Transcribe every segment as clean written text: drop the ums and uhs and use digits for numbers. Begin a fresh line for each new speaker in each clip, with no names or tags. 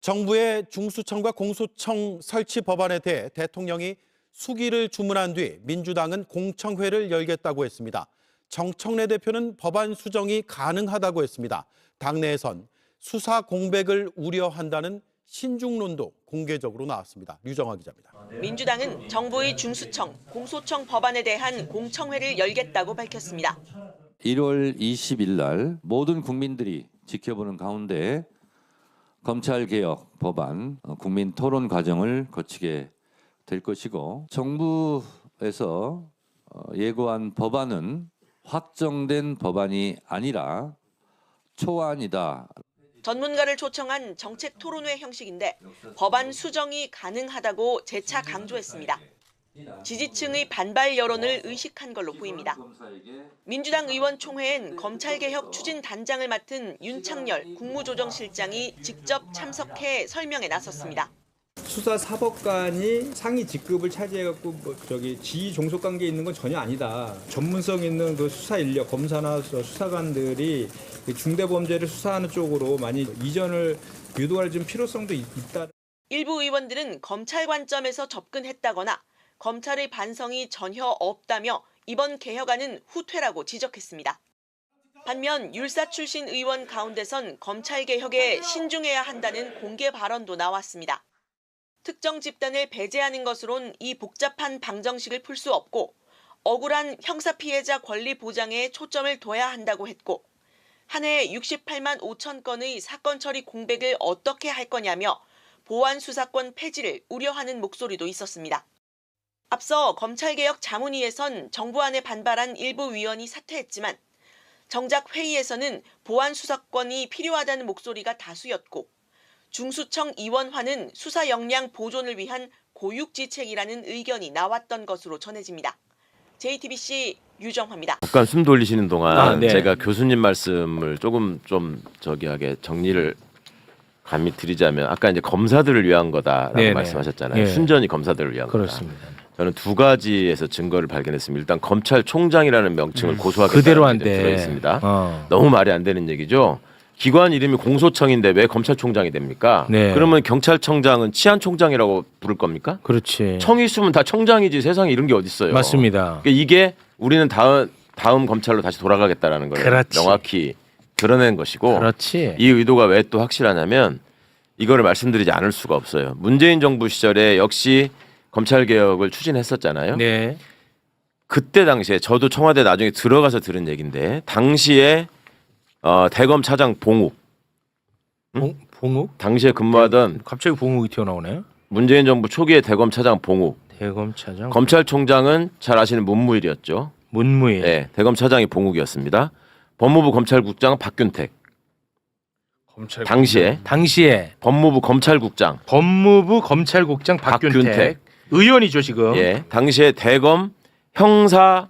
정부의 중수청과 공소청 설치 법안에 대해 대통령이 수기를 주문한 뒤 민주당은 공청회를 열겠다고 했습니다. 정청래 대표는 법안 수정이 가능하다고 했습니다. 당내에선 수사 공백을 우려한다는 신중론도 공개적으로 나왔습니다. 류정화 기자입니다.
민주당은 정부의 중수청, 공소청 법안에 대한 공청회를 열겠다고 밝혔습니다.
1월 20일 날 모든 국민들이 지켜보는 가운데 검찰개혁 법안 국민 토론 과정을 거치게 될 것이고, 정부에서 예고한 법안은 확정된 법안이 아니라 초안이다.
전문가를 초청한 정책 토론회 형식인데 법안 수정이 가능하다고 재차 강조했습니다. 지지층의 반발 여론을 의식한 걸로 보입니다. 민주당 의원총회엔 검찰개혁 추진단장을 맡은 윤창열 국무조정실장이 직접 참석해 설명에 나섰습니다.
수사사법관이 상위 직급을 차지해갖고 지휘 종속 관계에 있는 건 전혀 아니다. 전문성 있는 그 수사 인력, 검사나 수사관들이 중대범죄를 수사하는 쪽으로 많이 이전을 유도할 좀 필요성도 있다.
일부 의원들은 검찰 관점에서 접근했다거나 검찰의 반성이 전혀 없다며 이번 개혁안은 후퇴라고 지적했습니다. 반면 율사 출신 의원 가운데선 검찰 개혁에 신중해야 한다는 공개 발언도 나왔습니다. 특정 집단을 배제하는 것으론 이 복잡한 방정식을 풀 수 없고 억울한 형사 피해자 권리 보장에 초점을 둬야 한다고 했고, 한 해 68만 5천 건의 사건 처리 공백을 어떻게 할 거냐며 보안 수사권 폐지를 우려하는 목소리도 있었습니다. 앞서 검찰개혁 자문위에선 정부안에 반발한 일부 위원이 사퇴했지만 정작 회의에서는 보안 수사권이 필요하다는 목소리가 다수였고, 중수청 이원화는 수사 역량 보존을 위한 고육지책이라는 의견이 나왔던 것으로 전해집니다. JTBC 류정화입니다.
잠깐 숨 돌리시는 동안
네.
제가 교수님 말씀을 조금 좀 저기하게 정리를 감히 드리자면, 아까 이제 검사들을 위한 거다라고
네네.
말씀하셨잖아요.
네.
순전히 검사들을 위한
그렇습니다.
거다. 저는 두 가지에서 증거를 발견했습니다. 일단 검찰총장이라는 명칭을 고소하겠다는
그대로 안
게
돼.
들어 있습니다. 너무 말이 안 되는 얘기죠. 기관 이름이 공소청인데 왜 검찰총장이 됩니까?
네.
그러면 경찰청장은 치안총장이라고 부를 겁니까?
그렇지.
청이 있으면 다 청장이지, 세상에 이런 게 어디 있어요?
맞습니다.
그러니까 이게 우리는 다음 검찰로 다시 돌아가겠다라는 걸
그렇지.
명확히 드러낸 것이고,
그렇지.
이 의도가 왜 또 확실하냐면 이거를 말씀드리지 않을 수가 없어요. 문재인 정부 시절에 역시 검찰 개혁을 추진했었잖아요.
네.
그때 당시에 저도 청와대 나중에 들어가서 들은 얘기인데, 당시에 대검 차장 봉욱,
봉욱?
당시에 근무하던
갑자기 봉욱이 튀어나오네요.
문재인 정부 초기의 대검 차장 봉욱,
대검차장.
검찰총장은 잘 아시는 문무일이었죠.
문무일.
네, 대검 차장이 봉욱이었습니다. 법무부 검찰국장 박균택, 당시에 법무부 검찰국장
법무부 검찰국장 박균택. 의원이죠 지금.
예, 당시에 대검 형사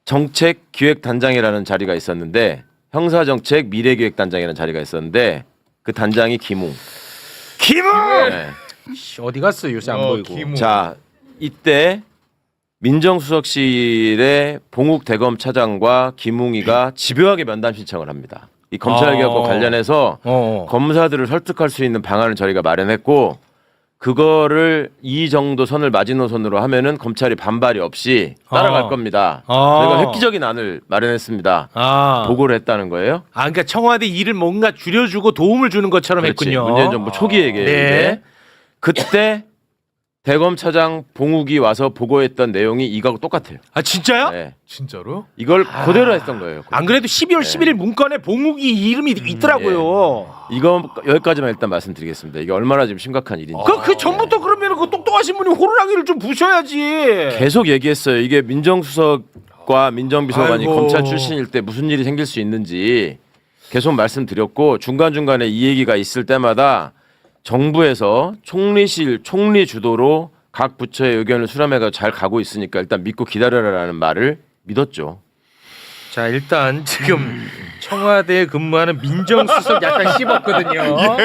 정책 기획단장이라는 자리가 있었는데, 형사 정책 미래기획단장이라는 자리가 있었는데 그 단장이 김웅. 네.
씨, 어디 갔어 요새 안 보이고.
자, 이때 민정수석실의 봉욱 대검 차장과 김웅이가 집요하게 면담 신청을 합니다. 이 검찰개혁과 관련해서 검사들을 설득할 수 있는 방안을 저희가 마련했고, 그거를 이 정도 선을 마지노선으로 하면은 검찰이 반발이 없이 따라갈 겁니다. 저희가 획기적인 안을 마련했습니다. 보고를 했다는 거예요.
그러니까 청와대 일을 뭔가 줄여주고 도움을 주는 것처럼
그렇지.
했군요.
문재인 정부 초기 얘기예요.
네.
그때 대검 차장 봉욱이 와서 보고했던 내용이 이거하고 똑같아요.
진짜요?
네.
진짜로?
이걸 그대로 했던 거예요.
안 그래도 12월 11일 문건에 봉욱이 이름이 있더라고요.
이거 여기까지만 일단 말씀드리겠습니다. 이게 얼마나 지금 심각한 일인지.
그 전부터 그러면 그 똑똑하신 분이 호루라기를 좀 부셔야지.
계속 얘기했어요. 이게 민정수석과 민정비서관이
아이고.
검찰 출신일 때 무슨 일이 생길 수 있는지 계속 말씀드렸고, 중간중간에 이 얘기가 있을 때마다 정부에서 총리실 총리 주도로 각 부처의 의견을 수렴해서 잘 가고 있으니까 일단 믿고 기다려라라는 말을 믿었죠.
자, 일단 지금 청와대에 근무하는 민정수석 약간 씹었거든요.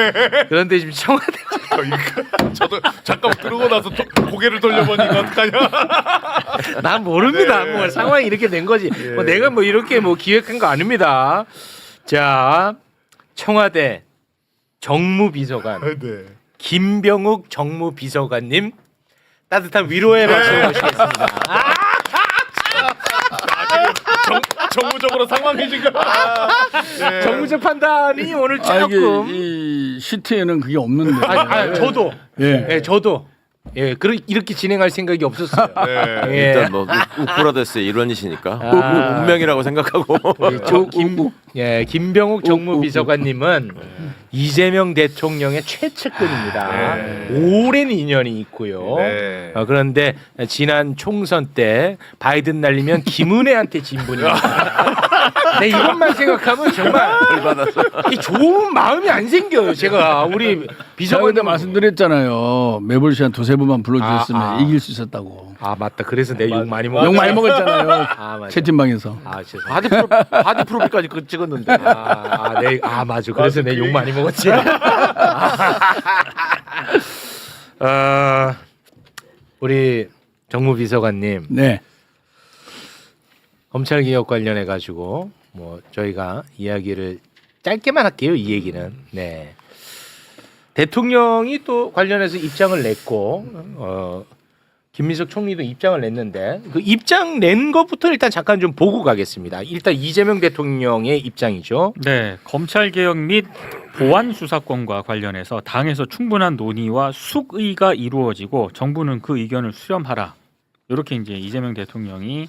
그런데 지금 청와대
저도 잠깐 그러고 나서 고개를 돌려보니까 어떡하냐.
난 모릅니다.
네.
뭐 상황이 이렇게 된 거지. 뭐 내가 뭐 이렇게 뭐 기획한 거 아닙니다. 자, 청와대 정무비서관
네.
김병욱 정무비서관님 따뜻한 위로의 박수 모시겠습니다.
정무적으로 상황이 지금. 네.
정무적 판단이 오늘 조금.
이 시트에는 그게 없는데.
저도.
예.
예, 저도. 예, 이렇게 진행할 생각이 없었어요.
네.
예.
일단 뭐 우프라데스의 일원이시니까 운명이라고 생각하고
김병욱 정무비서관님은 이재명 대통령의 최측근입니다. 오랜 인연이 있고요.
네.
그런데 지난 총선 때 바이든 날리면 김은혜한테 진 분입니다. 네, 이것만 생각하면 정말 이 좋은 마음이 안 생겨요. 제가 우리
제가
비서관님
그때 말씀드렸잖아요. 매볼 씨한 두세 번만 불러주셨으면 이길 수 있었다고.
아 맞다. 그래서 내 욕 많이 먹었.
욕 많이 먹었잖아요.
맞아.
채팅방에서.
죄송합니다.
바디 프로필까지 찍었는데.
맞아. 그래서 내 욕 많이 먹었지. 우리 정무비서관님
네.
검찰 개혁 관련해 가지고 뭐 저희가 이야기를 짧게만 할게요. 이 얘기는. 네. 대통령이 또 관련해서 입장을 냈고 김민석 총리도 입장을 냈는데 그 입장 낸 것부터 일단 잠깐 좀 보고 가겠습니다. 일단 이재명 대통령의 입장이죠.
네, 검찰 개혁 및 보안 수사권과 관련해서 당에서 충분한 논의와 숙의가 이루어지고 정부는 그 의견을 수렴하라. 이렇게 이제 이재명 대통령이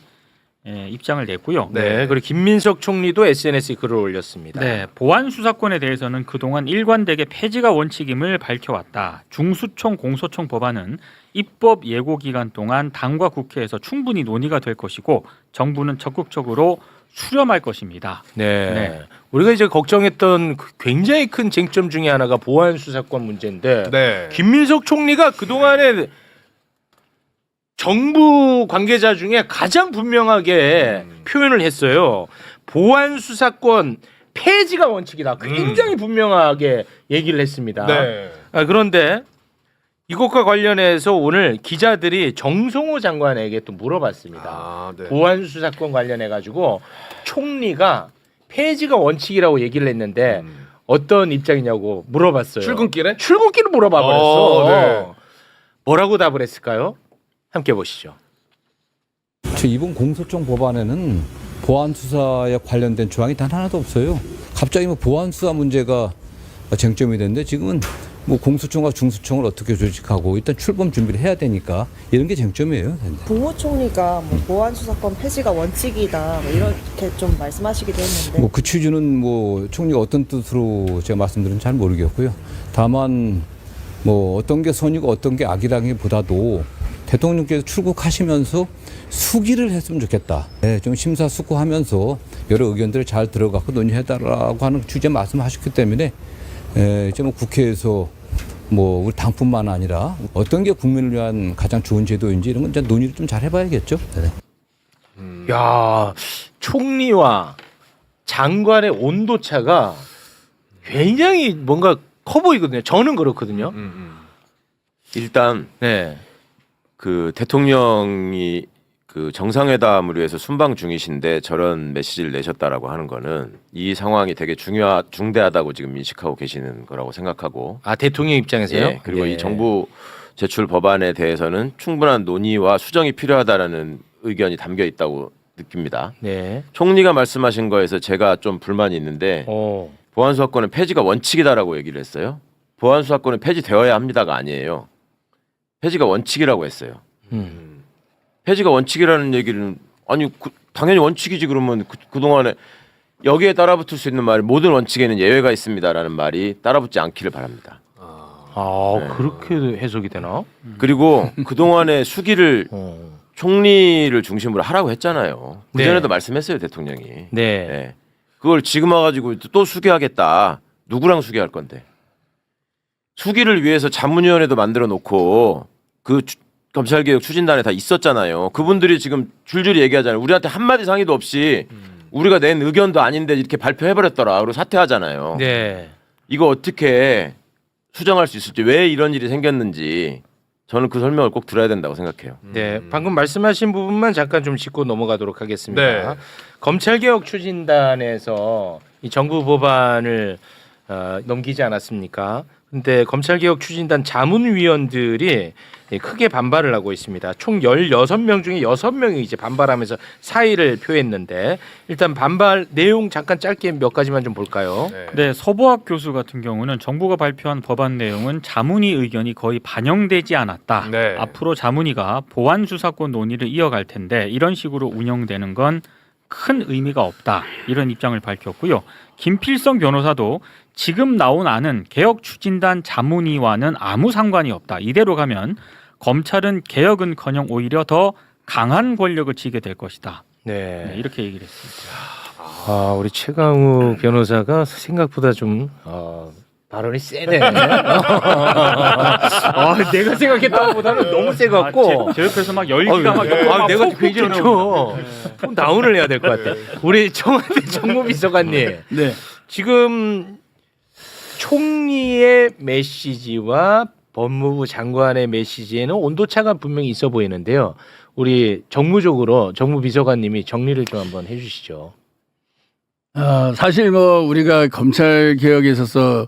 입장을 냈고요.
네. 그리고 김민석 총리도 SNS에 글을 올렸습니다.
네, 보안 수사권에 대해서는 그동안 일관되게 폐지가 원칙임을 밝혀왔다. 중수청, 공소청 법안은 입법 예고 기간 동안 당과 국회에서 충분히 논의가 될 것이고 정부는 적극적으로 수렴할 것입니다.
네.
네.
우리가 이제 걱정했던 굉장히 큰 쟁점 중에 하나가 보안 수사권 문제인데
네.
김민석 총리가 그동안에 정부 관계자 중에 가장 분명하게 표현을 했어요. 보안 수사권 폐지가 원칙이다. 굉장히 분명하게 얘기를 했습니다.
네.
그런데 이것과 관련해서 오늘 기자들이 정성호 장관에게 또 물어봤습니다.
네.
보안 수사권 관련해 가지고 총리가 폐지가 원칙이라고 얘기를 했는데 어떤 입장이냐고 물어봤어요.
출근길에?
출근길을 물어봐 버렸어.
네.
뭐라고 답을 했을까요? 함께 보시죠.
이번 공소청 법안에는 보안 수사에 관련된 조항이 단 하나도 없어요. 갑자기 뭐 보안 수사 문제가 쟁점이 됐는데 지금은 뭐 공소청과 중수청을 어떻게 조직하고 일단 출범 준비를 해야 되니까 이런 게 쟁점이에요.
국무총리가 뭐 보안 수사권 폐지가 원칙이다 뭐 이렇게 좀 말씀하시기도 했는데
뭐 그 취지는 뭐 총리가 어떤 뜻으로 제가 말씀드린 잘 모르겠고요. 다만 뭐 어떤 게 선이고 어떤 게 악이라기보다도 대통령께서 출국하시면서 수기를 했으면 좋겠다. 네, 좀 심사숙고하면서 여러 의견들을 잘 들어갖고 논의해달라고 하는 취지에 말씀하셨기 때문에 이제 뭐 국회에서 뭐 우리 당뿐만 아니라 어떤 게 국민을 위한 가장 좋은 제도인지 이런 건 이제 논의를 좀 잘 해봐야겠죠. 네.
야, 총리와 장관의 온도 차가 굉장히 뭔가 커 보이거든요. 저는 그렇거든요.
일단
네.
그 대통령이 그 정상회담을 위해서 순방 중이신데 저런 메시지를 내셨다라고 하는 거는 이 상황이 되게 중대하다고 지금 인식하고 계시는 거라고 생각하고
대통령 입장에서요?
예, 그리고 이 정부 제출 법안에 대해서는 충분한 논의와 수정이 필요하다라는 의견이 담겨 있다고 느낍니다.
네.
총리가 말씀하신 거에서 제가 좀 불만이 있는데 보안 수사권은 폐지가 원칙이다라고 얘기를 했어요. 보안 수사권은 폐지되어야 합니다가 아니에요. 폐지가 원칙이라고 했어요. 폐지가 원칙이라는 얘기는 아니 당연히 원칙이지 그러면 그동안에 여기에 따라붙을 수 있는 말이 모든 원칙에는 예외가 있습니다라는 말이 따라붙지 않기를 바랍니다. 네.
그렇게 해석이 되나?
그리고 그동안에 수기를 총리를 중심으로 하라고 했잖아요. 그전에도
네.
말씀했어요 대통령이.
네.
네. 그걸 지금 와가지고 또 수기하겠다. 누구랑 수기할 건데? 수기를 위해서 자문위원회도 만들어 놓고 그 검찰개혁 추진단에 다 있었잖아요. 그분들이 지금 줄줄이 얘기하잖아요. 우리한테 한마디 상의도 없이 우리가 낸 의견도 아닌데 이렇게 발표해버렸더라. 그리고 사퇴하잖아요.
네.
이거 어떻게 수정할 수 있을지 왜 이런 일이 생겼는지 저는 그 설명을 꼭 들어야 된다고 생각해요.
네, 방금 말씀하신 부분만 잠깐 좀 짚고 넘어가도록 하겠습니다.
네.
검찰개혁 추진단에서 이 정부 법안을 넘기지 않았습니까? 근데 검찰개혁 추진단 자문위원들이 크게 반발을 하고 있습니다. 총 16명 중에 6명이 이제 반발하면서 사의를 표했는데 일단 반발 내용 잠깐 짧게 몇 가지만 좀 볼까요?
네, 서보학 교수 같은 경우는 정부가 발표한 법안 내용은 자문위 의견이 거의 반영되지 않았다.
네.
앞으로 자문위가 보안 수사권 논의를 이어갈 텐데 이런 식으로 운영되는 건 큰 의미가 없다. 이런 입장을 밝혔고요. 김필성 변호사도 지금 나온 안은 개혁 추진단 자문위와는 아무 상관이 없다. 이대로 가면 검찰은 개혁은커녕 오히려 더 강한 권력을 쥐게 될 것이다. 네, 이렇게 얘기를 했습니다.
아, 우리 최강욱 변호사가 생각보다 좀 발언이 세네. 내가 생각했던 것보다는 너무 세갖고
제 옆에서 막 열기가 막
내가 굉장히 좀 다운을 해야 될 것 같아. 우리 청와대 정무비서관님,
네.
지금 총리의 메시지와 법무부 장관의 메시지에는 온도차가 분명히 있어 보이는데요. 우리 정무적으로 정무비서관님이 정리를 좀 한번 해주시죠.
사실 뭐 우리가 검찰 개혁에 있어서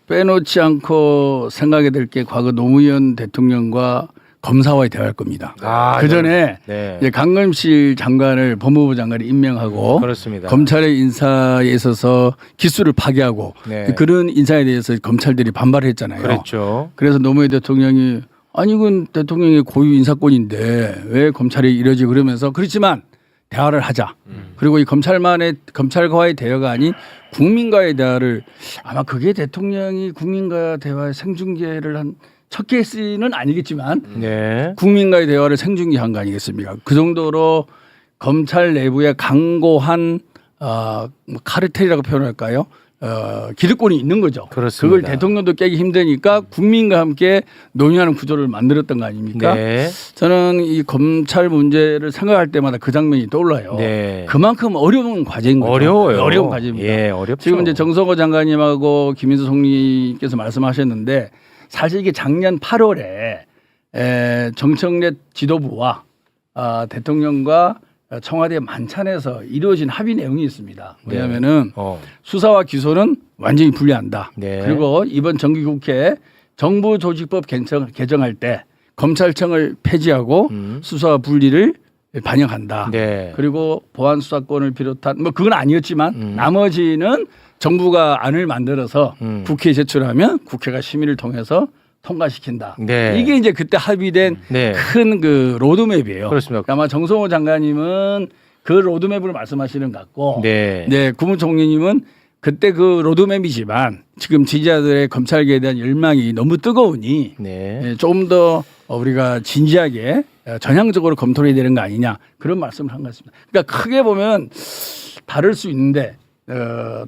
빼놓지 않고 생각해야 될 게 과거 노무현 대통령과 검사와의 대화일 겁니다. 그 전에 이제 강금실 장관을 법무부 장관이 임명하고
그렇습니다.
검찰의 인사에 있어서 기수를 파괴하고 그런 인사에 대해서 검찰들이 반발했잖아요.
그랬죠.
그래서 노무현 대통령이 아니 이건 대통령의 고유 인사권인데 왜 검찰이 이러지 그러면서 그렇지만 대화를 하자. 그리고 이 검찰과의 대화가 아닌 국민과의 대화를 아마 그게 대통령이 국민과 대화의 생중계를 한 첫 케이스는 아니겠지만 국민과의 대화를 생중계한 거 아니겠습니까? 그 정도로 검찰 내부에 강고한 카르텔이라고 표현할까요? 기득권이 있는 거죠.
그렇습니다.
그걸 대통령도 깨기 힘드니까 국민과 함께 논의하는 구조를 만들었던 거 아닙니까? 저는 이 검찰 문제를 생각할 때마다 그 장면이 떠올라요. 그만큼 어려운 과제인 거죠. 어려운 과제입니다.
어렵죠.
지금 이제 정성호 장관님하고 김인수 총리께서 말씀하셨는데 사실 이게 작년 8월에 정청래 지도부와 대통령과 청와대 만찬에서 이루어진 합의 내용이 있습니다. 왜냐하면은 수사와 기소는 완전히 분리한다. 그리고 이번 정기국회 정부조직법 개정할 때 검찰청을 폐지하고 수사와 분리를 반영한다. 그리고 보안수사권을 비롯한 뭐 그건 아니었지만 나머지는 정부가 안을 만들어서 국회에 제출하면 국회가 심의를 통해서 통과시킨다. 이게 이제 그때 합의된 큰 그 로드맵이에요.
그렇습니다.
아마 정성호 장관님은 그 로드맵을 말씀하시는 것 같고, 국무총리님은 그때 그 로드맵이지만 지금 지지자들의 검찰개혁에 대한 열망이 너무 뜨거우니 좀 더 우리가 진지하게 전향적으로 검토해야 되는 거 아니냐 그런 말씀을 한 것 같습니다. 그러니까 크게 보면 다를 수 있는데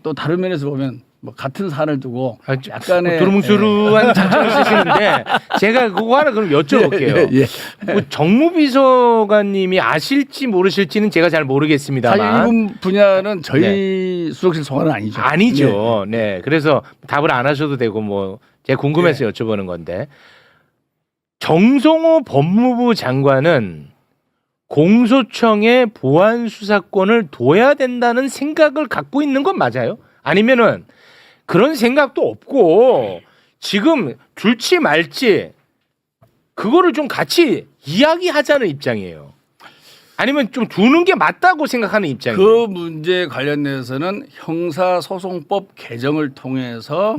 또 다른 면에서 보면 뭐 같은 사안을 두고 약간의
두루뭉술한 장점을 쓰시는데 제가 그거 하나 그럼 여쭤볼게요. 뭐 정무비서관님이 아실지 모르실지는 제가 잘 모르겠습니다만
사실 이분 분야는 저희 수석실 소관은 아니죠.
아니죠. 그래서 답을 안 하셔도 되고 뭐 제가 궁금해서 여쭤보는 건데 정성호 법무부 장관은 공소청에 보안 수사권을 둬야 된다는 생각을 갖고 있는 건 맞아요? 아니면은 그런 생각도 없고 지금 줄지 말지 그거를 좀 같이 이야기하자는 입장이에요. 아니면 좀 두는 게 맞다고 생각하는 입장이에요.
그 문제 관련해서는 형사소송법 개정을 통해서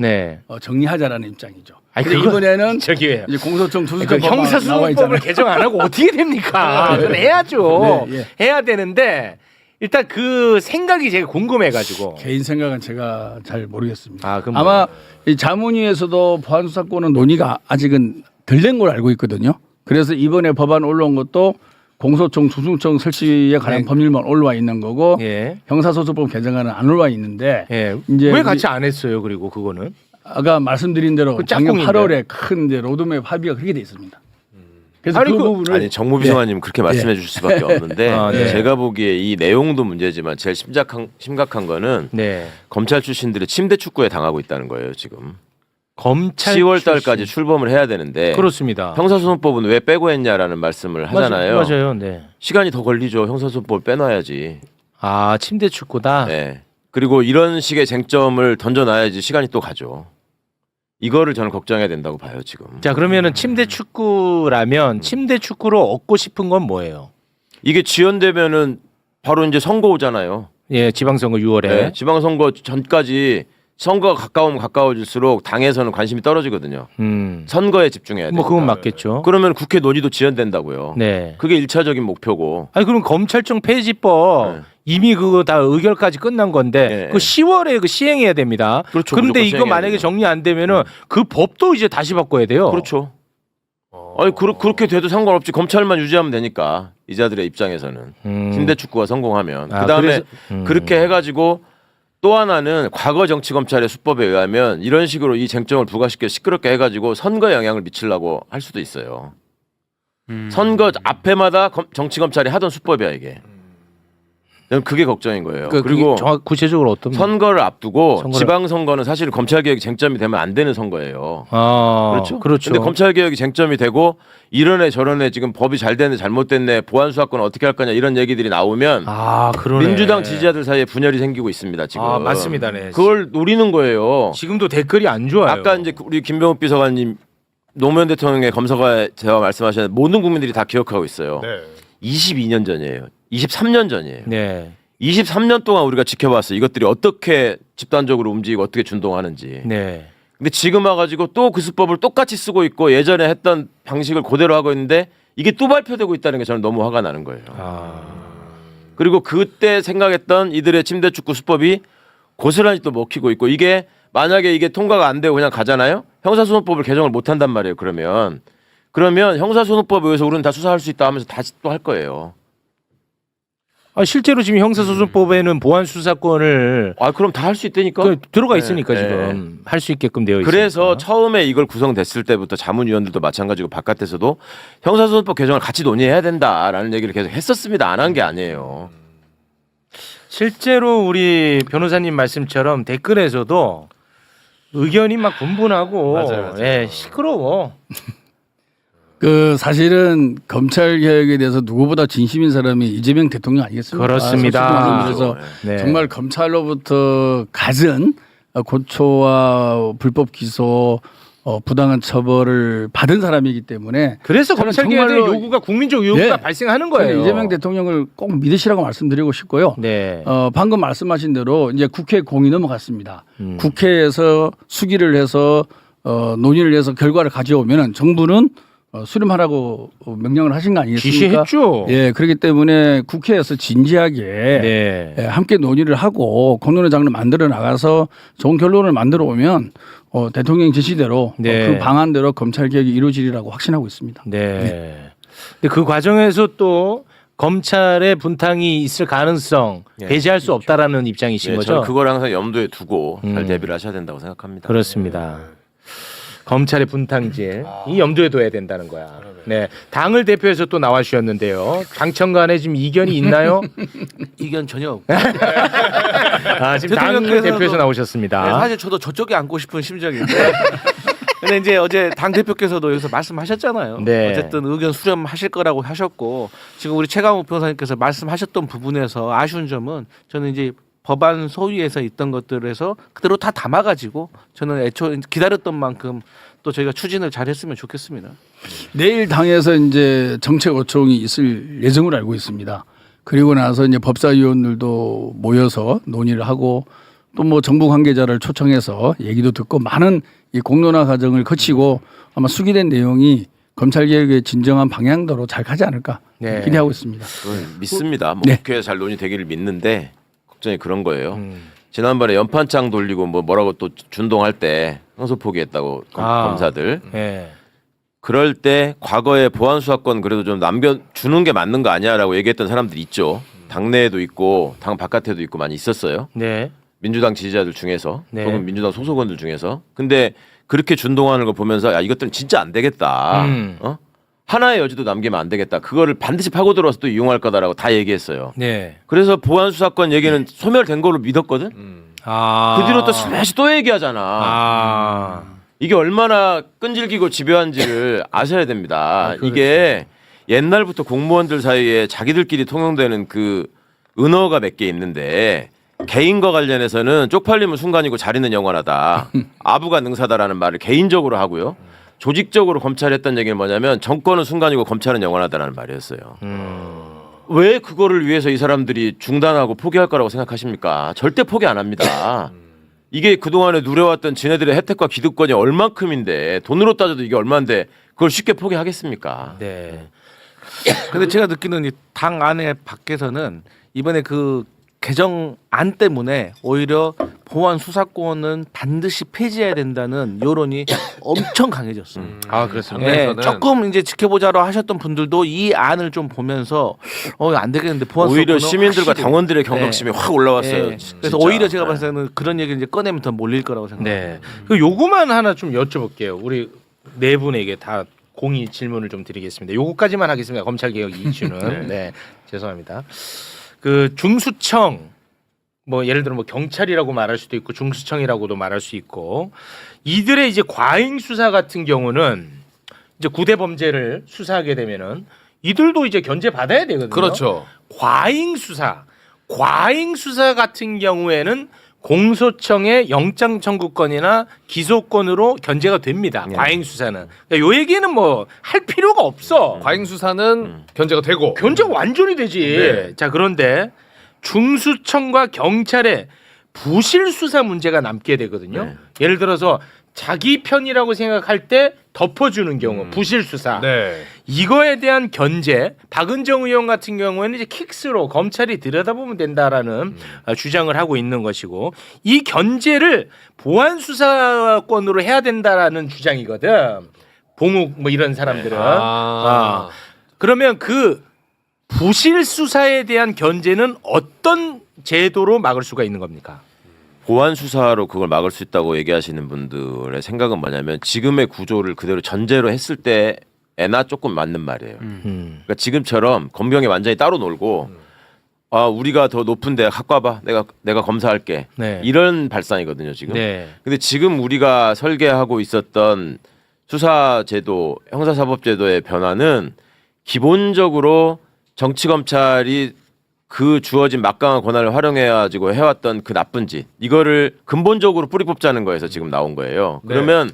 정리하자라는 입장이죠. 이번에는 이제 공소청 투수법
형사소송법을 개정 안 하고 어떻게 됩니까? 그건 해야죠. 해야 되는데 일단 그 생각이 제가 궁금해가지고
개인 생각은 제가 잘 모르겠습니다. 아마 이 자문위에서도 보안수사권은 논의가 아직은 덜 된 걸 알고 있거든요. 그래서 이번에 법안 올라온 것도 공소청, 조중청 설치에 관한 법률만 올라와 있는 거고 형사소송법 개정안은 안 올라와 있는데
이제 왜 같이 안 했어요? 그리고 그거는
아까 말씀드린 대로 작년 8월에 큰 이제 로드맵 합의가 그렇게 돼 있습니다. 그래서 그 부분을
정무비서관님 그렇게 말씀해 주실 수밖에 없는데 제가 보기에 이 내용도 문제지만 제일 심각한 거는 검찰 출신들이 침대 축구에 당하고 있다는 거예요 지금.
검찰
10월 달까지 출범을 해야 되는데
그렇습니다.
형사소송법은 왜 빼고 했냐라는 말씀을 하잖아요.
맞아요.
시간이 더 걸리죠. 형사소송법을 빼놔야지.
침대 축구다.
그리고 이런 식의 쟁점을 던져놔야지 시간이 또 가죠. 이거를 저는 걱정해야 된다고 봐요 지금.
자, 그러면은 침대 축구라면 침대 축구로 얻고 싶은 건 뭐예요?
이게 지연되면은 바로 이제 선거 오잖아요.
예, 지방선거 6월에.
네, 지방선거 전까지 선거가 가까우면 가까워질수록 당에서는 관심이 떨어지거든요. 선거에 집중해야 돼요.
뭐 그건 맞겠죠.
그러면 국회 논의도 지연된다고요.
네.
그게 1차적인 목표고.
아니 그럼 검찰청 폐지법
네.
이미 그거 다 의결까지 끝난 건데
네.
그 10월에 그 시행해야 됩니다.
그렇죠.
그런데
무조건
이거
시행해야
만약에
돼요.
정리 안 되면은 그 법도 이제 다시 바꿔야 돼요.
그렇죠. 아니 그렇게 돼도 상관없지. 검찰만 유지하면 되니까 이자들의 입장에서는 침대 축구가 성공하면
아,
그다음에
그래서-
그렇게 해가지고 또 하나는 과거 정치검찰의 수법에 의하면 이런 식으로 이 쟁점을 부각시켜 시끄럽게 해가지고 선거에 영향을 미치려고 할 수도 있어요. 선거 앞에마다 정치검찰이 하던 수법이야 이게. 저는 그게 걱정인 거예요. 그리고
구체적으로 어떤
선거를 앞두고
선거를-
지방선거는 사실 검찰개혁이 쟁점이 되면 안 되는 선거예요.
그렇죠.
근데 검찰개혁이 쟁점이 되고 이런 애 저런 애 지금 법이 잘 됐네 잘못됐네 보안수사권 어떻게 할 거냐 이런 얘기들이 나오면
그러네.
민주당 지지자들 사이에 분열이 생기고 있습니다 지금.
맞습니다. 네.
그걸 노리는 거예요.
지금도 댓글이 안 좋아요.
아까 이제 우리 김병욱 비서관님 노무현 대통령의 검사가 제가 말씀하셨는데 모든 국민들이 다 기억하고 있어요. 22년 전이에요. 23년 전이에요.
네.
23년 동안 우리가 지켜봤어요. 이것들이 어떻게 집단적으로 움직이고 어떻게 준동하는지.
네.
근데 지금 와가지고 또 그 수법을 똑같이 쓰고 있고 예전에 했던 방식을 그대로 하고 있는데 이게 또 발표되고 있다는 게 저는 너무 화가 나는 거예요. 그리고 그때 생각했던 이들의 침대 축구 수법이 고스란히 또 먹히고 있고 이게 만약에 이게 통과가 안 되고 그냥 가잖아요. 형사소송법을 개정을 못 한단 말이에요. 그러면 형사소송법에 의해서 우리는 다 수사할 수 있다 하면서 다시 또 할 거예요.
실제로 지금 형사소송법에는 보안 수사권을
그럼 다 할 수 있다니까.
들어가
네,
있으니까
네.
지금 할 수 있게끔 되어 있어요.
그래서 처음에 이걸 구성됐을 때부터 자문위원들도 마찬가지고 바깥에서도 형사소송법 개정을 같이 논의해야 된다라는 얘기를 계속 했었습니다. 안 한 게 아니에요.
실제로 우리 변호사님 말씀처럼 댓글에서도 의견이 막 분분하고
맞아요.
예, 시끄러워.
그 사실은 검찰 개혁에 대해서 누구보다 진심인 사람이 이재명 대통령 아니겠습니까?
그렇습니다.
그래서
네.
정말 검찰로부터 갖은 고초와 불법 기소, 부당한 처벌을 받은 사람이기 때문에
그래서
저는
검찰 개혁의
정말로
요구가 국민적 요구가
네.
발생하는
저는
거예요.
이재명 대통령을 꼭 믿으시라고 말씀드리고 싶고요.
네.
방금 말씀하신 대로 이제 국회 공이 넘어갔습니다. 국회에서 수기를 해서 논의를 해서 결과를 가져오면은 정부는 수렴하라고 명령을 하신 거 아니겠습니까?
지시했죠.
예, 그렇기 때문에 국회에서 진지하게
네.
함께 논의를 하고 공론의 장을 만들어 나가서 좋은 결론을 만들어 오면 대통령 지시대로
네.
그 방안대로 검찰 개혁이 이루어지리라고 확신하고 있습니다.
네. 근데 그 과정에서 또 검찰의 분탕이 있을 가능성 배제할 수 없다라는 입장이신
네,
거죠.
저는 그걸 항상 염두에 두고 잘 대비를 하셔야 된다고 생각합니다.
그렇습니다. 검찰의 분탕질 이 염두에 둬야 된다는 거야. 네, 당을 대표해서 또 나와 주셨는데요. 당청 간에 지금 이견이 있나요?
이견 전혀 없고.
지금 당을
대통령께서도-
대표해서 나오셨습니다.
네, 사실 저도 저쪽에 앉고 싶은 심정인데. 근데 이제 어제 당 대표께서도 여기서 말씀하셨잖아요.
네.
어쨌든 의견 수렴하실 거라고 하셨고 지금 우리 최강욱 변호사님께서 말씀하셨던 부분에서 아쉬운 점은 저는 이제 법안 소위에서 있던 것들에서 그대로 다 담아가지고 저는 애초 기다렸던 만큼 또 저희가 추진을 잘했으면 좋겠습니다.
내일 당에서 이제 정책 요청이 있을 예정으로 알고 있습니다. 그리고 나서 이제 법사위원들도 모여서 논의를 하고 또 뭐 정부 관계자를 초청해서 얘기도 듣고 많은 이 공론화 과정을 거치고 아마 수기된 내용이 검찰 개혁의 진정한 방향대로 잘 가지 않을까
네.
기대하고 있습니다.
믿습니다. 뭐
네.
국회에 잘 논의되기를 믿는데 걱정이 그런 거예요. 지난번에 연판장 돌리고 뭐라고 또 준동할 때 형사 포기했다고 검사들.
네.
그럴 때 과거에 보안수사권 그래도 좀 남겨주는 게 맞는 거 아니야라고 얘기했던 사람들이 있죠. 당내에도 있고 당 바깥에도 있고 많이 있었어요.
네.
민주당 지지자들 중에서
네.
혹은 민주당 소속원들 중에서. 근데 그렇게 준동하는 걸 보면서 야 이것들은 진짜 안 되겠다. 하나의 여지도 남기면 안 되겠다. 그거를 반드시 파고 들어와서 또 이용할 거다라고 다 얘기했어요.
네.
그래서 보안수사권 얘기는 소멸된 걸로 믿었거든. 그 뒤로 또 슬며시 또 얘기하잖아. 이게 얼마나 끈질기고 집요한지를 아셔야 됩니다. 이게 옛날부터 공무원들 사이에 자기들끼리 통용되는 그 은어가 몇 개 있는데 개인과 관련해서는 쪽팔림은 순간이고 자리는 영원하다. 아부가 능사다라는 말을 개인적으로 하고요. 조직적으로 검찰이 했던 얘기는 뭐냐면 정권은 순간이고 검찰은 영원하다라는 말이었어요. 왜 그거를 위해서 이 사람들이 중단하고 포기할 거라고 생각하십니까? 절대 포기 안 합니다. 이게 그동안에 누려왔던 지네들의 혜택과 기득권이 얼만큼인데 돈으로 따져도 이게 얼마인데 그걸 쉽게 포기하겠습니까?
네. 근데 제가 느끼는 이 당 안에 밖에서는 이번에 그 개정안 때문에 오히려 보안 수사권은 반드시 폐지해야 된다는 여론이 엄청 강해졌어요.
아 그렇습니다.
네, 조금 이제 지켜보자로 하셨던 분들도 이 안을 좀 보면서 안 되겠는데 보안
오히려
수사권은
시민들과
확실히.
당원들의 경각심이 확 올라왔어요.
네.
진짜.
그래서 오히려 제가 봤을 때는 그런 얘기를 이제 꺼내면 더 몰릴 거라고 생각합니다.
네. 그 요거만 하나 좀 여쭤볼게요. 우리 네 분에게 다 공의 질문을 좀 드리겠습니다. 요거까지만 하겠습니다. 검찰 개혁 이슈는. 네. 죄송합니다. 그 중수청 뭐 예를 들어 뭐 경찰이라고 말할 수도 있고 중수청이라고도 말할 수 있고 이들의 이제 과잉 수사 같은 경우는 이제 구대 범죄를 수사하게 되면은 이들도 이제 견제 받아야 되거든요.
그렇죠.
과잉 수사 같은 경우에는 공소청의 영장 청구권이나 기소권으로 견제가 됩니다. 과잉 수사는. 그러니까 요 얘기는 뭐 할 필요가 없어.
과잉 수사는 견제가 되고.
견제가 완전히 되지.
네.
자, 그런데 중수청과 경찰의 부실 수사 문제가 남게 되거든요.
네.
예를 들어서 자기 편이라고 생각할 때 덮어주는 경우 부실 수사.
네.
이거에 대한 견제, 박은정 의원 같은 경우에는 이제 킥스로 검찰이 들여다보면 된다라는 주장을 하고 있는 것이고 이 견제를 보안 수사권으로 해야 된다라는 주장이거든. 봉욱 뭐 이런 사람들은. 그러면 그 부실 수사에 대한 견제는 어떤 제도로 막을 수가 있는 겁니까?
보안 수사로 그걸 막을 수 있다고 얘기하시는 분들의 생각은 뭐냐면 지금의 구조를 그대로 전제로 했을 때에나 조금 맞는 말이에요. 그러니까 지금처럼 검경이 완전히 따로 놀고 우리가 더 높은데 갖고 와봐 내가 검사할게
네.
이런 발상이거든요 지금.
네.
근데 지금 우리가 설계하고 있었던 수사제도 형사사법제도의 변화는 기본적으로 정치검찰이 그 주어진 막강한 권한을 활용해가지고 해왔던 그 나쁜 짓 이거를 근본적으로 뿌리 뽑자는 거에서 지금 나온 거예요.
네.
그러면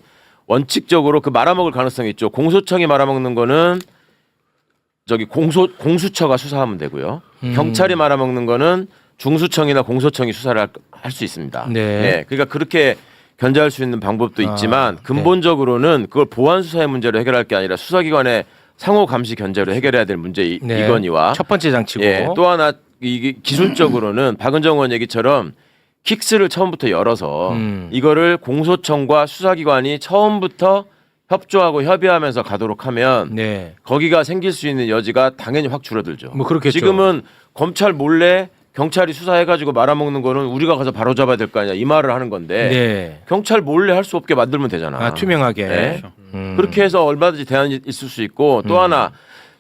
원칙적으로 그 말아먹을 가능성이 있죠. 공소청이 말아먹는 거는 저기 공수처가 수사하면 되고요. 경찰이 말아먹는 거는 중수청이나 공소청이 수사를 할 수 있습니다.
네.
그러니까 그렇게 견제할 수 있는 방법도 있지만 근본적으로는 그걸 보안 수사의 문제로 해결할 게 아니라 수사기관의 상호 감시 견제로 해결해야 될 문제
네.
이거니와
첫 번째 장치고
또 하나 이게 기술적으로는 박은정 의원 얘기처럼 킥스를 처음부터 열어서 이거를 공소청과 수사기관이 처음부터 협조하고 협의하면서 가도록 하면
네.
거기가 생길 수 있는 여지가 당연히 확 줄어들죠.
뭐 그렇겠죠.
지금은 검찰 몰래 경찰이 수사해가지고 말아먹는 거는 우리가 가서 바로 잡아야 될 거 아니야 이 말을 하는 건데
네.
경찰 몰래 할 수 없게 만들면 되잖아.
투명하게.
네. 그렇게 해서 얼마든지 대안이 있을 수 있고 또 하나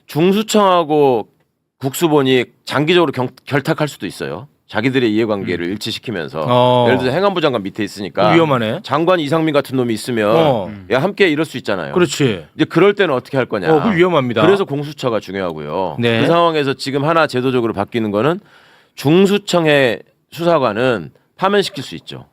중수청하고 국수본이 장기적으로 결탁할 수도 있어요. 자기들의 이해관계를 일치시키면서 예를 들어서 행안부 장관 밑에 있으니까
위험하네.
장관 이상민 같은 놈이 있으면 야 함께 이럴 수 있잖아요.
그렇지.
이제 그럴 때는 어떻게 할 거냐.
그 위험합니다.
그래서 공수처가 중요하고요.
네.
그 상황에서 지금 하나 제도적으로 바뀌는 거는 중수청의 수사관은 파면시킬 수 있죠.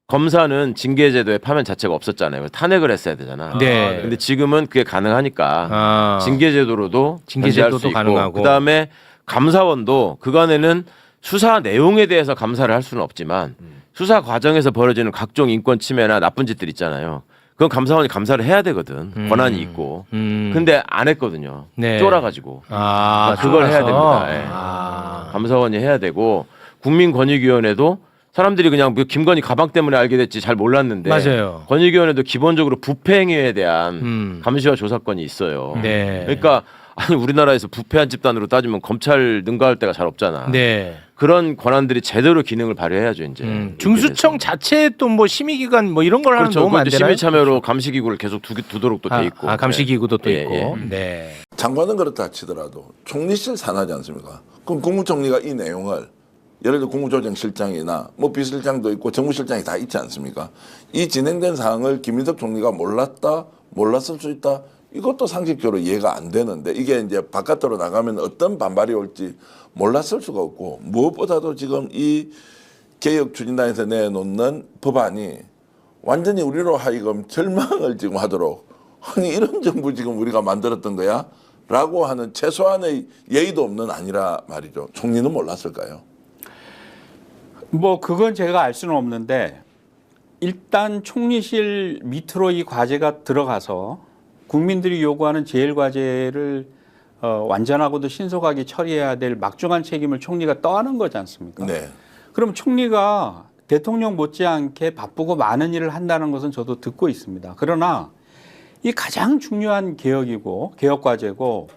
검사는 징계제도에 파면 자체가 없었잖아요. 탄핵을 했어야 되잖아.
네.
근데 지금은 그게 가능하니까 징계제도로도 견제할 수 있고
가능하고.
그다음에 감사원도 그간에는 수사 내용에 대해서 감사를 할 수는 없지만 수사 과정에서 벌어지는 각종 인권 침해나 나쁜 짓들 있잖아요. 그건 감사원이 감사를 해야 되거든. 권한이 있고. 근데 안 했거든요.
네.
쫄아가지고. 그걸 해야 됩니다. 예. 감사원이 해야 되고 국민권익위원회도 사람들이 그냥 김건희 가방 때문에 알게 됐지 잘 몰랐는데
맞아요.
권익위원회도 기본적으로 부패 행위에 대한 감시와 조사권이 있어요.
네.
그러니까 아니 우리나라에서 부패한 집단으로 따지면 검찰 능가할 데가 잘 없잖아.
네.
그런 권한들이 제대로 기능을 발휘해야죠 이제.
중수청 자체에 또 뭐 심의기관 뭐 이런 걸 하는
그렇죠.
너무 안
그것도
되나요?
심의 참여로 감시기구를 계속 두도록 또 돼 있고.
감시기구도 또
예,
있고.
예.
네.
장관은 그렇다 치더라도 총리실 산하지 않습니까? 그럼 국무총리가 이 내용을 예를 들어 국무조정실장이나 뭐 비서실장도 있고 정무실장이 다 있지 않습니까? 이 진행된 사항을 김인석 총리가 몰랐을 수 있다. 이것도 상식적으로 이해가 안 되는데 이게 이제 바깥으로 나가면 어떤 반발이 올지 몰랐을 수가 없고 무엇보다도 지금 이 개혁추진단에서 내놓는 법안이 완전히 우리로 하여금 절망을 지금 하도록 아니 이런 정부 지금 우리가 만들었던 거야? 라고 하는 최소한의 예의도 없는 아니라 말이죠. 총리는 몰랐을까요?
뭐 그건 제가 알 수는 없는데 일단 총리실 밑으로 이 과제가 들어가서 국민들이 요구하는 제일과제를 완전하고도 신속하게 처리해야 될 막중한 책임을 총리가 떠안은 거지 않습니까?
네.
그럼 총리가 대통령 못지않게 바쁘고 많은 일을 한다는 것은 저도 듣고 있습니다. 그러나 이 가장 중요한 개혁이고 개혁 과제고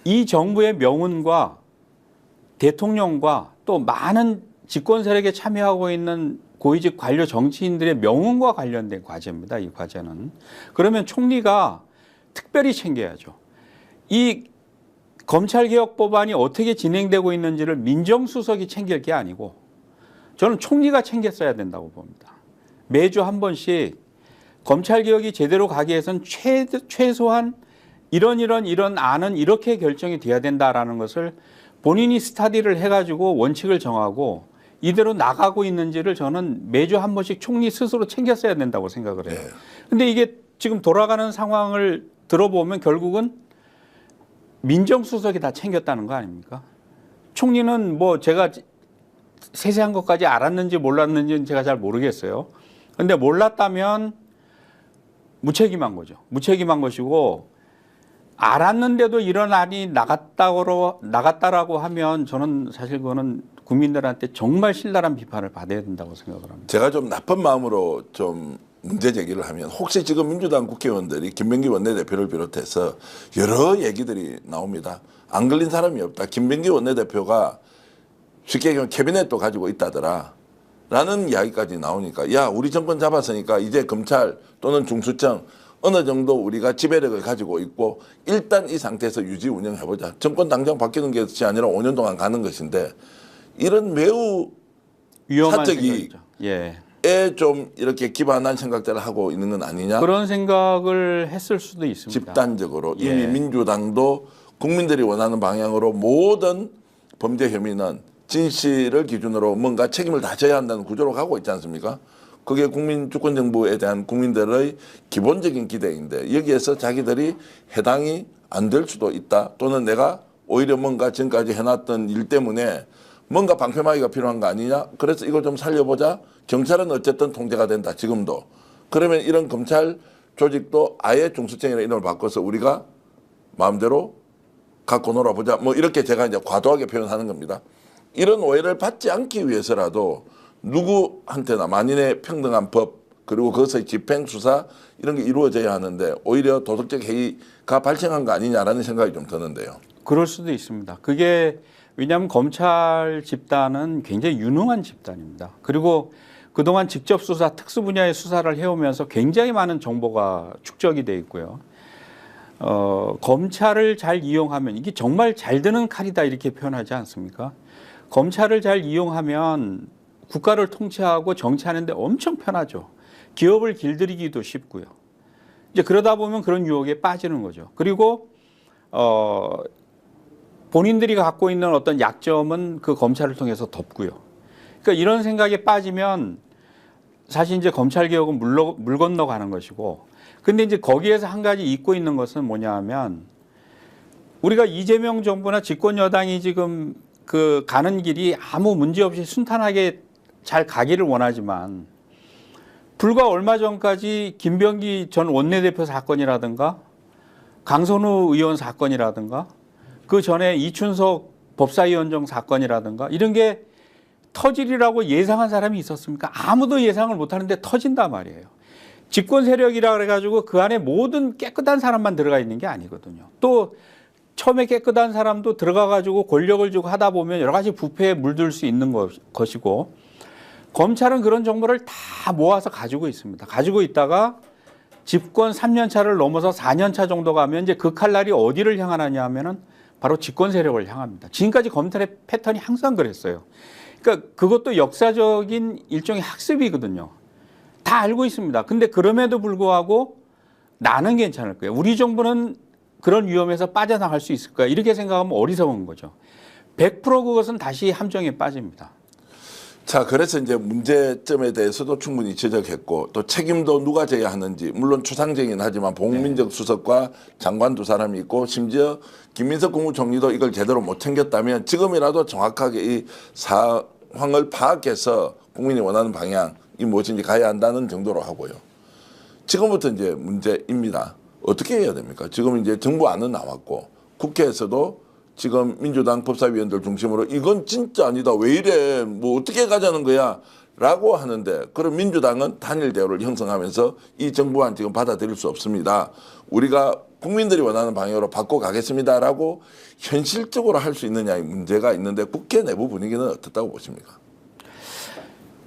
이 정부의 명운과 대통령과 또 많은 집권 세력에 참여하고 있는 고위직 관료 정치인들의 명운과 관련된 과제입니다. 이 과제는. 그러면 총리가 특별히 챙겨야죠. 이 검찰개혁 법안이 어떻게 진행되고 있는지를 민정수석이 챙길 게 아니고 저는 총리가 챙겼어야 된다고 봅니다. 매주 한 번씩 검찰개혁이 제대로 가기 위해서는 최소한 이런 안은 이렇게 결정이 돼야 된다라는 것을 본인이 스터디를 해가지고 원칙을 정하고 이대로 나가고 있는지를 저는 매주 한 번씩 총리 스스로 챙겼어야 된다고 생각을 해요. 근데 이게 지금 돌아가는 상황을 들어보면 결국은 민정수석이 다 챙겼다는 거 아닙니까? 총리는 뭐 제가 세세한 것까지 알았는지 몰랐는지는 제가 잘 모르겠어요. 근데 몰랐다면 무책임한 거죠. 무책임한 것이고 알았는데도 이런 안이 나갔다라고 하면 저는 사실 그거는 국민들한테 정말 신랄한 비판을 받아야 된다고 생각을 합니다.
제가 좀 나쁜 마음으로 좀 문제 제기를 하면 혹시 지금 민주당 국회의원들이 김병기 원내대표를 비롯해서 여러 얘기들이 나옵니다. 안 걸린 사람이 없다. 김병기 원내대표가 쉽게 얘기하면 캐비넷도 가지고 있다더라. 라는 이야기까지 나오니까 야 우리 정권 잡았으니까 이제 검찰 또는 중수청 어느 정도 우리가 지배력을 가지고 있고 일단 이 상태에서 유지 운영해보자. 정권 당장 바뀌는 것이 아니라 5년 동안 가는 것인데 이런 매우
위험한
사적
생각이죠. 예.
이익에 좀 이렇게 기반한 생각들을 하고 있는 건 아니냐.
그런 생각을 했을 수도 있습니다.
집단적으로
예.
이미 민주당도 국민들이 원하는 방향으로 모든 범죄 혐의는 진실을 기준으로 뭔가 책임을 다 져야 한다는 구조로 가고 있지 않습니까? 그게 국민 주권 정부에 대한 국민들의 기본적인 기대인데 여기에서 자기들이 해당이 안 될 수도 있다. 또는 내가 오히려 뭔가 지금까지 해놨던 일 때문에 뭔가 방패막이가 필요한 거 아니냐. 그래서 이걸 좀 살려보자. 경찰은 어쨌든 통제가 된다. 지금도. 그러면 이런 검찰 조직도 아예 중수청이라는 이름을 바꿔서 우리가 마음대로 갖고 놀아보자. 뭐 이렇게 제가 이제 과도하게 표현하는 겁니다. 이런 오해를 받지 않기 위해서라도 누구한테나 만인의 평등한 법 그리고 그것의 집행 수사 이런 게 이루어져야 하는데 오히려 도덕적 해이가 발생한 거 아니냐라는 생각이 좀 드는데요.
그럴 수도 있습니다. 그게 왜냐하면 검찰 집단은 굉장히 유능한 집단입니다. 그리고 그동안 직접 수사, 특수 분야의 수사를 해오면서 굉장히 많은 정보가 축적이 돼 있고요. 검찰을 잘 이용하면 이게 정말 잘 드는 칼이다 이렇게 표현하지 않습니까? 검찰을 잘 이용하면 국가를 통치하고 정치하는 데 엄청 편하죠. 기업을 길들이기도 쉽고요. 이제 그러다 보면 그런 유혹에 빠지는 거죠. 그리고 본인들이 갖고 있는 어떤 약점은 그 검찰을 통해서 덮고요. 그러니까 이런 생각에 빠지면 사실 이제 검찰 개혁은 물 건너가는 것이고, 근데 이제 거기에서 한 가지 잊고 있는 것은 뭐냐 하면 우리가 이재명 정부나 집권 여당이 지금 그 가는 길이 아무 문제 없이 순탄하게 잘 가기를 원하지만 불과 얼마 전까지 김병기 전 원내대표 사건이라든가 강선우 의원 사건이라든가 그 전에 이춘석 법사위원장 사건이라든가 이런 게 터지리라고 예상한 사람이 있었습니까? 아무도 예상을 못하는데 터진단 말이에요. 집권 세력이라 그래가지고 그 안에 모든 깨끗한 사람만 들어가 있는 게 아니거든요. 또 처음에 깨끗한 사람도 들어가가지고 권력을 주고 하다 보면 여러 가지 부패에 물들 수 있는 것이고 검찰은 그런 정보를 다 모아서 가지고 있습니다. 가지고 있다가 집권 3년 차를 넘어서 4년 차 정도 가면 이제 그 칼날이 어디를 향하느냐 하면은 바로 집권 세력을 향합니다. 지금까지 검찰의 패턴이 항상 그랬어요. 그러니까 그것도 역사적인 일종의 학습이거든요. 다 알고 있습니다. 근데 그럼에도 불구하고 나는 괜찮을 거예요. 우리 정부는 그런 위험에서 빠져나갈 수 있을 거야. 이렇게 생각하면 어리석은 거죠. 100% 그것은 다시 함정에 빠집니다.
자, 그래서 이제 문제점에 대해서도 충분히 지적했고 또 책임도 누가 져야 하는지 물론 추상적이긴 하지만 봉민적 수석과 장관 두 사람이 있고 심지어 김민석 국무총리도 이걸 제대로 못 챙겼다면 지금이라도 정확하게 이 상황을 파악해서 국민이 원하는 방향이 무엇인지 가야 한다는 정도로 하고요. 지금부터 이제 문제입니다. 어떻게 해야 됩니까? 지금 이제 정부안은 나왔고 국회에서도 지금 민주당 법사위원들 중심으로 이건 진짜 아니다. 왜 이래? 뭐 어떻게 가자는 거야? 라고 하는데 그럼 민주당은 단일 대우를 형성하면서 이 정부안 지금 받아들일 수 없습니다. 우리가 국민들이 원하는 방향으로 바꿔가겠습니다라고 현실적으로 할 수 있느냐의 문제가 있는데 국회 내부 분위기는 어떻다고 보십니까?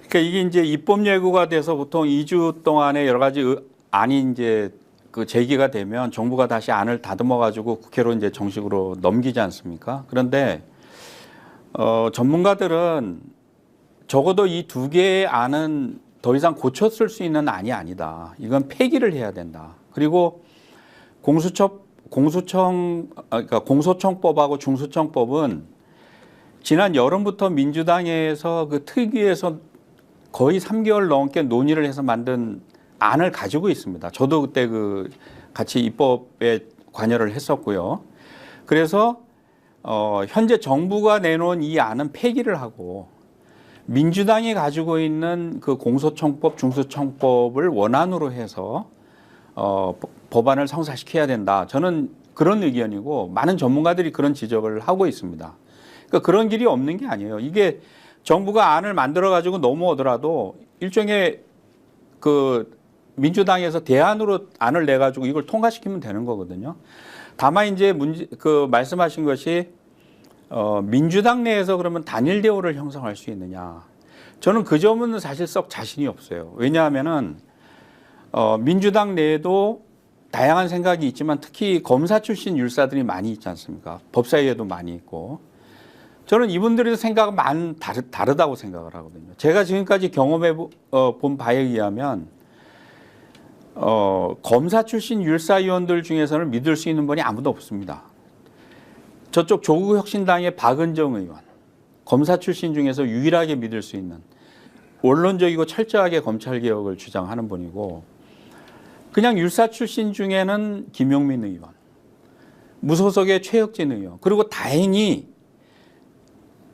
그러니까 이게 이제 입법 예고가 돼서 보통 2주 동안에 여러 가지 안이 이제 그 제기가 되면 정부가 다시 안을 다듬어 가지고 국회로 이제 정식으로 넘기지 않습니까? 그런데 전문가들은 적어도 이 두 개의 안은 더 이상 고쳤을 수 있는 안이 아니다. 이건 폐기를 해야 된다. 그리고 그러니까 공소청법하고 중수청법은 지난 여름부터 민주당에서 그 특위에서 거의 3개월 넘게 논의를 해서 만든 안을 가지고 있습니다. 저도 그때 그 같이 입법에 관여를 했었고요. 그래서 현재 정부가 내놓은 이 안은 폐기를 하고 민주당이 가지고 있는 그 공소청법, 중수청법을 원안으로 해서 법안을 성사시켜야 된다. 저는 그런 의견이고 많은 전문가들이 그런 지적을 하고 있습니다. 그러니까 그런 길이 없는 게 아니에요. 이게 정부가 안을 만들어 가지고 넘어오더라도 일종의 그 민주당에서 대안으로 안을 내 가지고 이걸 통과시키면 되는 거거든요. 다만 이제 말씀하신 것이 민주당 내에서 그러면 단일 대우를 형성할 수 있느냐. 저는 그 점은 사실 썩 자신이 없어요. 왜냐하면은 민주당 내에도 다양한 생각이 있지만 특히 검사 출신 율사들이 많이 있지 않습니까? 법사위에도 많이 있고. 저는 이분들의 생각은 다르다고 생각을 하거든요. 제가 지금까지 경험해 본 바에 의하면 검사 출신 율사위원들 중에서는 믿을 수 있는 분이 아무도 없습니다. 저쪽 조국혁신당의 박은정 의원, 검사 출신 중에서 유일하게 믿을 수 있는 원론적이고 철저하게 검찰개혁을 주장하는 분이고 그냥 율사 출신 중에는 김용민 의원, 무소속의 최혁진 의원, 그리고 다행히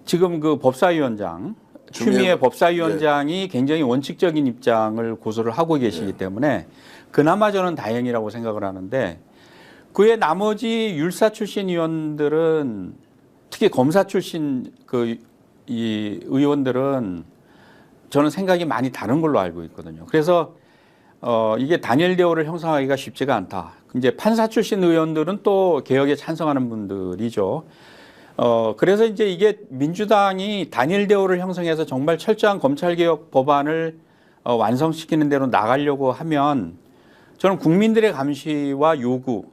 지금 그 법사위원장, 추미애 법사위원장이 굉장히 원칙적인 입장을 고수를 하고 계시기 때문에 그나마 저는 다행이라고 생각을 하는데 그의 나머지 율사 출신 의원들은 특히 검사 출신 이 의원들은 저는 생각이 많이 다른 걸로 알고 있거든요. 그래서 이게 단일 대우를 형성하기가 쉽지가 않다. 이제 판사 출신 의원들은 또 개혁에 찬성하는 분들이죠. 그래서 이제 이게 민주당이 단일 대우를 형성해서 정말 철저한 검찰개혁 법안을 완성시키는 대로 나가려고 하면 저는 국민들의 감시와 요구,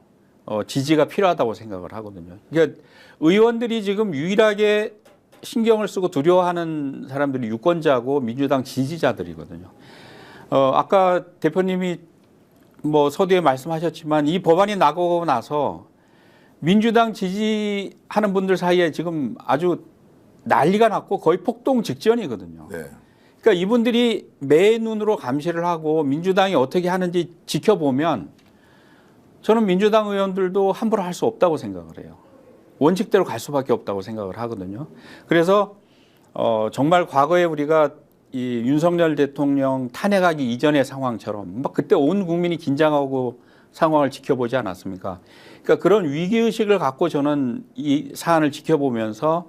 지지가 필요하다고 생각을 하거든요. 그러니까 의원들이 지금 유일하게 신경을 쓰고 두려워하는 사람들이 유권자고 민주당 지지자들이거든요. 아까 대표님이 뭐 서두에 말씀하셨지만 이 법안이 나가고 나서 민주당 지지하는 분들 사이에 지금 아주 난리가 났고 거의 폭동 직전이거든요.
네.
그러니까 이분들이 매 눈으로 감시를 하고 민주당이 어떻게 하는지 지켜보면 저는 민주당 의원들도 함부로 할 수 없다고 생각을 해요. 원칙대로 갈 수밖에 없다고 생각을 하거든요. 그래서 정말 과거에 우리가 이 윤석열 대통령 탄핵하기 이전의 상황처럼 막 그때 온 국민이 긴장하고 상황을 지켜보지 않았습니까? 그러니까 그런 위기의식을 갖고 저는 이 사안을 지켜보면서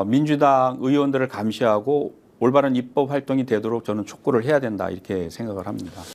민주당 의원들을 감시하고 올바른 입법 활동이 되도록 저는 촉구를 해야 된다 이렇게 생각을 합니다.